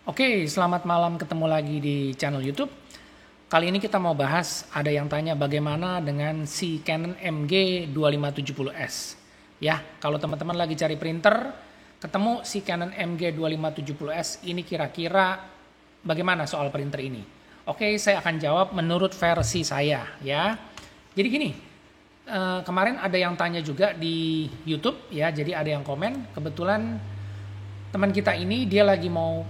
Oke, selamat malam, ketemu lagi di channel YouTube. Kali ini kita mau bahas, ada yang tanya bagaimana dengan si Canon MG2570S. Ya, kalau teman-teman lagi cari printer, ketemu si Canon MG2570S, ini kira-kira bagaimana soal printer ini? Oke, saya akan jawab menurut versi saya ya. Jadi gini, kemarin ada yang tanya juga di YouTube ya, jadi ada yang komen, kebetulan teman kita ini dia lagi mau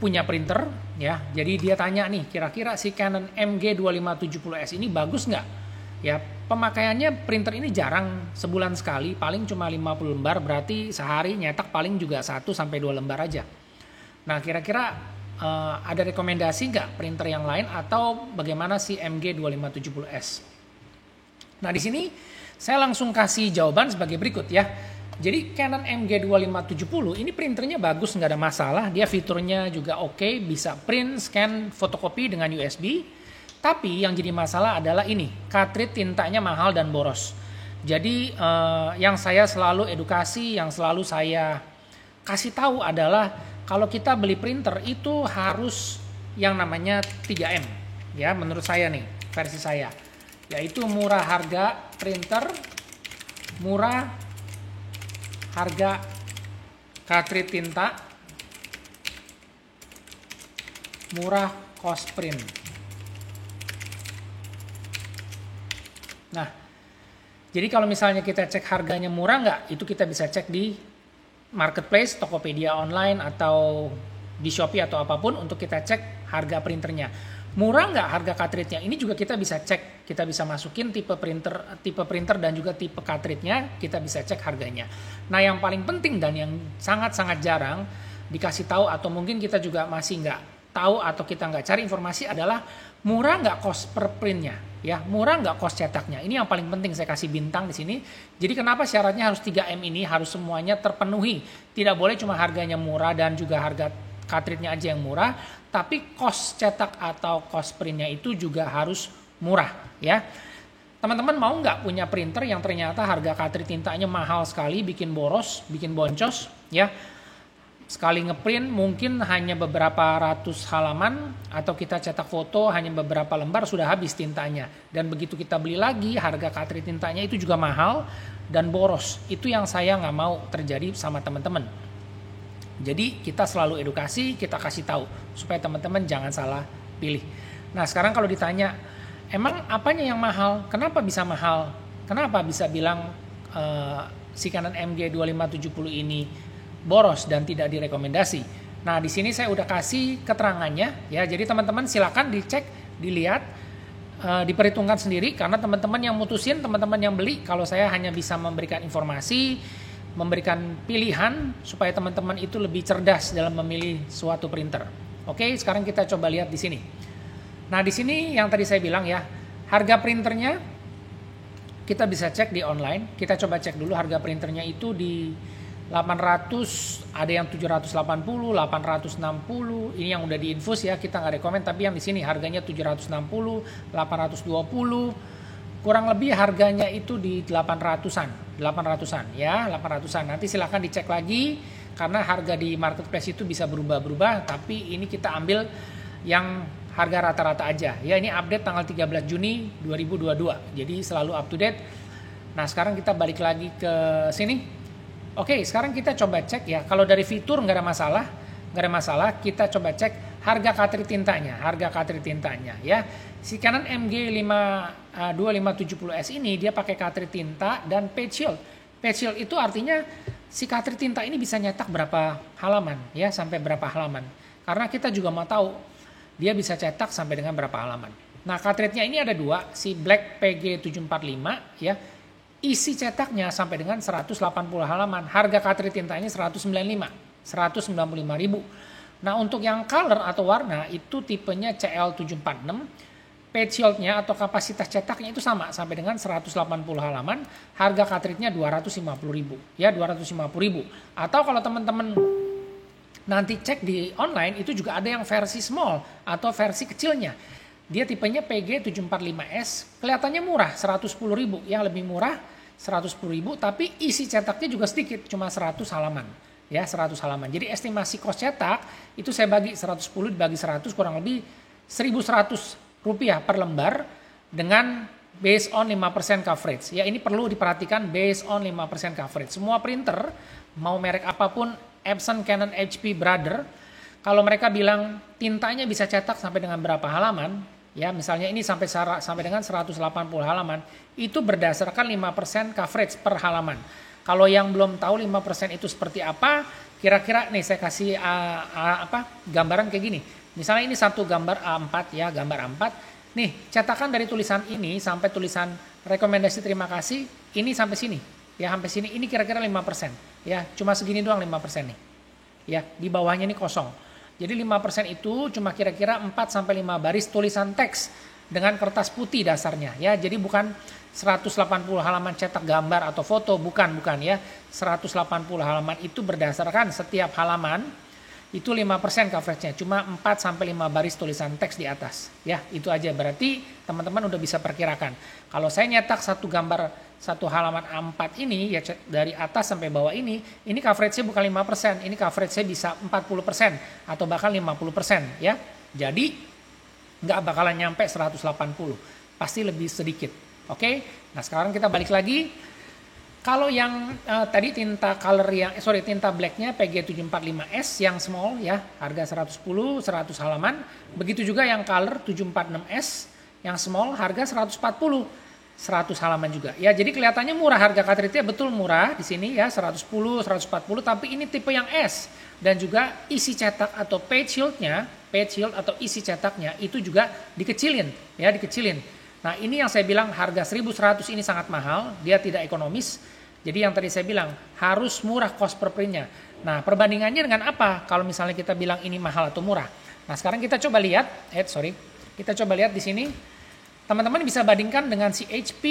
punya printer ya, jadi dia tanya nih, kira-kira si Canon MG2570S ini bagus nggak ya. Pemakaiannya printer ini jarang, sebulan sekali, paling cuma 50 lembar, berarti sehari nyetak paling juga 1-2 lembar aja. Nah, kira-kira ada rekomendasi nggak printer yang lain atau bagaimana si MG2570S? Nah, di sini saya langsung kasih jawaban sebagai berikut ya. Jadi Canon MG2570 ini printernya bagus, nggak ada masalah. Dia fiturnya juga oke, bisa print, scan, fotokopi dengan USB. Tapi yang jadi masalah adalah ini, cartridge tintanya mahal dan boros. Jadi yang saya selalu edukasi, yang selalu saya kasih tahu adalah kalau kita beli printer itu harus yang namanya 3M. Ya, menurut saya nih, versi saya. Yaitu murah harga printer, murah harga cartridge tinta, murah cost print. Nah, jadi kalau misalnya kita cek harganya murah nggak, itu kita bisa cek di marketplace, Tokopedia online, atau di Shopee atau apapun untuk kita cek harga printernya. Murah nggak harga cartridge-nya? Ini juga kita bisa cek. Kita bisa masukin tipe printer dan juga tipe cartridge-nya, kita bisa cek harganya. Nah, yang paling penting dan yang sangat-sangat jarang dikasih tahu atau mungkin kita juga masih nggak tahu atau kita nggak cari informasi adalah murah nggak cost per printnya, ya, murah nggak cost cetaknya. Ini yang paling penting saya kasih bintang di sini. Jadi kenapa syaratnya harus 3M ini harus semuanya terpenuhi? Tidak boleh cuma harganya murah dan juga harga cartridge-nya aja yang murah, tapi cost cetak atau cost printnya itu juga harus murah ya. Teman-teman mau nggak punya printer yang ternyata harga cartridge tintanya mahal sekali, bikin boros, bikin boncos ya. Sekali ngeprint mungkin hanya beberapa ratus halaman, atau kita cetak foto hanya beberapa lembar sudah habis tintanya. Dan begitu kita beli lagi, harga cartridge tintanya itu juga mahal dan boros. Itu yang saya nggak mau terjadi sama teman-teman. Jadi kita selalu edukasi, kita kasih tahu supaya teman-teman jangan salah pilih. Nah, sekarang kalau ditanya, emang apanya yang mahal? Kenapa bisa mahal? Kenapa bisa bilang si Canon MG2570 ini boros dan tidak direkomendasi? Nah, di sini saya udah kasih keterangannya ya. Jadi teman-teman silakan dicek, dilihat, diperhitungkan sendiri karena teman-teman yang mutusin, teman-teman yang beli. Kalau saya hanya bisa memberikan informasi, memberikan pilihan supaya teman-teman itu lebih cerdas dalam memilih suatu printer. Oke, sekarang kita coba lihat di sini. Nah, di sini yang tadi saya bilang ya, harga printernya kita bisa cek di online. Kita coba cek dulu harga printernya itu di 800, ada yang 780, 860. Ini yang udah diinfus ya, kita nggak rekomend, tapi yang di sini harganya 760, 820. Kurang lebih harganya itu di 800-an ya, 800-an. Nanti silahkan dicek lagi karena harga di marketplace itu bisa berubah-berubah, tapi ini kita ambil yang harga rata-rata aja. Ya, ini update tanggal 13 Juni 2022. Jadi selalu up to date. Nah, sekarang kita balik lagi ke sini. Oke, sekarang kita coba cek ya. Kalau dari fitur nggak ada masalah, kita coba cek harga cartridge tintanya ya. Si Canon MG2570S ini dia pakai cartridge tinta dan page shield. Page shield itu artinya si cartridge tinta ini bisa nyetak berapa halaman ya, sampai berapa halaman. Karena kita juga mau tahu dia bisa cetak sampai dengan berapa halaman. Nah, cartridge-nya ini ada dua, si Black PG745 ya. Isi cetaknya sampai dengan 180 halaman. Harga cartridge tintanya 195.000. Nah, untuk yang color atau warna itu tipenya CL746. Page shield-nya atau kapasitas cetaknya itu sama sampai dengan 180 halaman. Harga cartridge-nya 250.000 ya, 250.000. Atau kalau teman-teman nanti cek di online itu juga ada yang versi small atau versi kecilnya. Dia tipenya PG745S, kelihatannya murah, 110.000, yang lebih murah 110.000, tapi isi cetaknya juga sedikit, cuma 100 halaman. ya 100 halaman. Jadi estimasi kos cetak itu saya bagi 110 dibagi 100 kurang lebih 1.100 rupiah per lembar dengan based on 5% coverage. Ya ini perlu diperhatikan based on 5% coverage. Semua printer mau merek apapun, Epson, Canon, HP, Brother, kalau mereka bilang tintanya bisa cetak sampai dengan berapa halaman, ya misalnya ini sampai dengan 180 halaman, itu berdasarkan 5% coverage per halaman. Kalau yang belum tahu 5% itu seperti apa, kira-kira nih saya kasih gambaran kayak gini. Misalnya ini satu gambar A4 ya, gambar A4. Nih, cetakan dari tulisan ini sampai tulisan rekomendasi terima kasih, ini sampai sini. Ya, sampai sini ini kira-kira 5%. Ya, cuma segini doang 5% nih. Ya, di bawahnya ini kosong. Jadi 5% itu cuma kira-kira 4 sampai 5 baris tulisan teks dengan kertas putih dasarnya ya. Jadi bukan 180 halaman cetak gambar atau foto, bukan ya. 180 halaman itu berdasarkan setiap halaman itu 5% coveragenya, cuma 4 sampai 5 baris tulisan teks di atas. Ya, itu aja. Berarti teman-teman udah bisa perkirakan. Kalau saya nyetak satu gambar satu halaman A4 ini ya dari atas sampai bawah ini coveragenya bukan 5%, ini coveragenya bisa 40% atau bahkan 50% ya. Jadi nggak bakalan nyampe 180, pasti lebih sedikit. Oke, nah sekarang kita balik lagi. Kalau yang tadi tinta tinta blacknya PG745S yang small ya, harga 110, 100 halaman. Begitu juga yang color 746S yang small, harga 140, 100 halaman juga. Ya, jadi kelihatannya murah, harga cartridge-nya betul murah di sini ya, 110, 140, tapi ini tipe yang S dan juga isi cetak atau page shield atau isi cetaknya itu juga dikecilin. Nah, ini yang saya bilang harga 1.100 ini sangat mahal, dia tidak ekonomis. Jadi yang tadi saya bilang harus murah cost per printnya. Nah, perbandingannya dengan apa? Kalau misalnya kita bilang ini mahal atau murah. Nah, sekarang kita coba lihat, kita coba lihat di sini. Teman-teman bisa bandingkan dengan si HP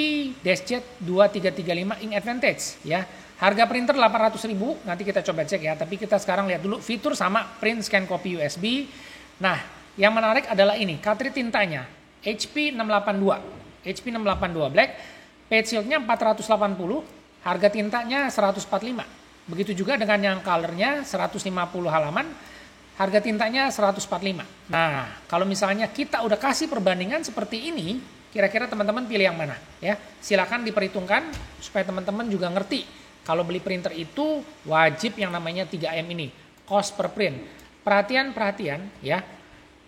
DeskJet 2335 Ink Advantage ya. Harga printer 800.000, nanti kita coba cek ya. Tapi kita sekarang lihat dulu fitur sama print scan copy USB. Nah, yang menarik adalah ini, cartridge tintanya. HP 682 Black, page shieldnya 480, harga tintanya 145. Begitu juga dengan yang colornya 150 halaman, harga tintanya 145. Nah, kalau misalnya kita udah kasih perbandingan seperti ini, kira-kira teman-teman pilih yang mana? Ya, silakan diperhitungkan supaya teman-teman juga ngerti. Kalau beli printer itu wajib yang namanya 3M ini, cost per print. Perhatian ya.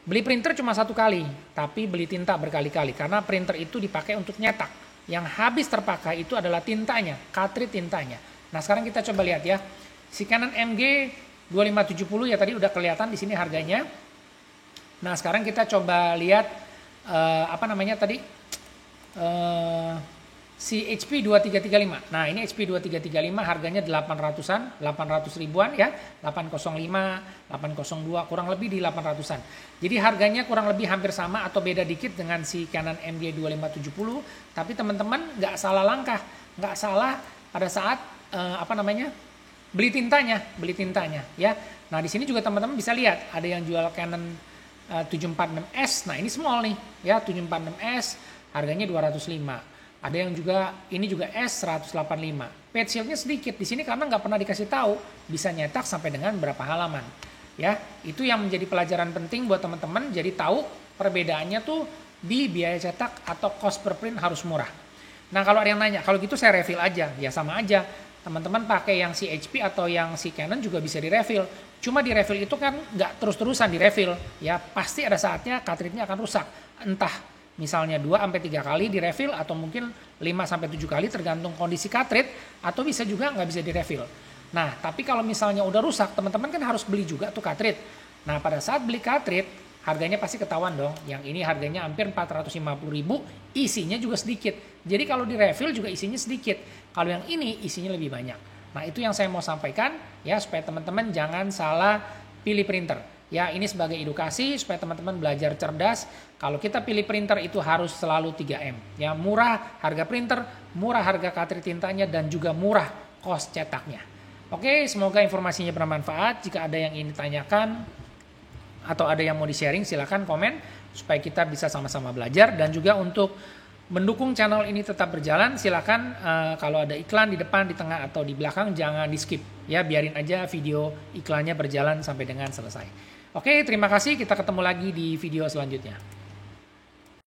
Beli printer cuma satu kali, tapi beli tinta berkali-kali karena printer itu dipakai untuk nyetak. Yang habis terpakai itu adalah tintanya, cartridge tintanya. Nah, sekarang kita coba lihat ya. Si Canon MG 2570 ya tadi udah kelihatan di sini harganya. Nah, sekarang kita coba lihat si HP 2335. Nah, ini HP 2335 harganya 800 ribuan ya. 805, 802 kurang lebih di 800-an. Jadi harganya kurang lebih hampir sama atau beda dikit dengan si Canon MG 2570, tapi teman-teman nggak salah langkah, nggak salah pada saat beli tintanya ya. Nah, di sini juga teman-teman bisa lihat ada yang jual Canon 746S. Nah, ini small nih ya, 746S harganya 205. Ada yang juga ini juga S185. Page shieldnya sedikit di sini karena nggak pernah dikasih tahu bisa nyetak sampai dengan berapa halaman. Ya, itu yang menjadi pelajaran penting buat teman-teman. Jadi tahu perbedaannya tuh di biaya cetak atau cost per print harus murah. Nah, kalau ada yang nanya, kalau gitu saya refill aja, ya sama aja. Teman-teman pakai yang si HP atau yang si Canon juga bisa di-refill. Cuma di-refill itu kan nggak terus-terusan di-refill. Ya, pasti ada saatnya cartridge-nya akan rusak. Entah misalnya 2-3 kali di-refill atau mungkin 5-7 kali tergantung kondisi cartridge atau bisa juga nggak bisa di-refill. Nah, tapi kalau misalnya udah rusak, teman-teman kan harus beli juga tuh cartridge. Nah, pada saat beli cartridge, harganya pasti ketahuan dong. Yang ini harganya hampir 450.000, isinya juga sedikit. Jadi kalau di-refill juga isinya sedikit. Kalau yang ini isinya lebih banyak. Nah, itu yang saya mau sampaikan ya supaya teman-teman jangan salah pilih printer. Ya, ini sebagai edukasi supaya teman-teman belajar cerdas. Kalau kita pilih printer itu harus selalu 3M. Ya, murah harga printer, murah harga cartridge tintanya, dan juga murah cost cetaknya. Oke, semoga informasinya bermanfaat. Jika ada yang ingin ditanyakan atau ada yang mau di-sharing, silakan komen supaya kita bisa sama-sama belajar. Dan juga untuk mendukung channel ini tetap berjalan, silakan kalau ada iklan di depan, di tengah, atau di belakang jangan di skip ya, biarin aja video iklannya berjalan sampai dengan selesai. Oke, terima kasih, kita ketemu lagi di video selanjutnya.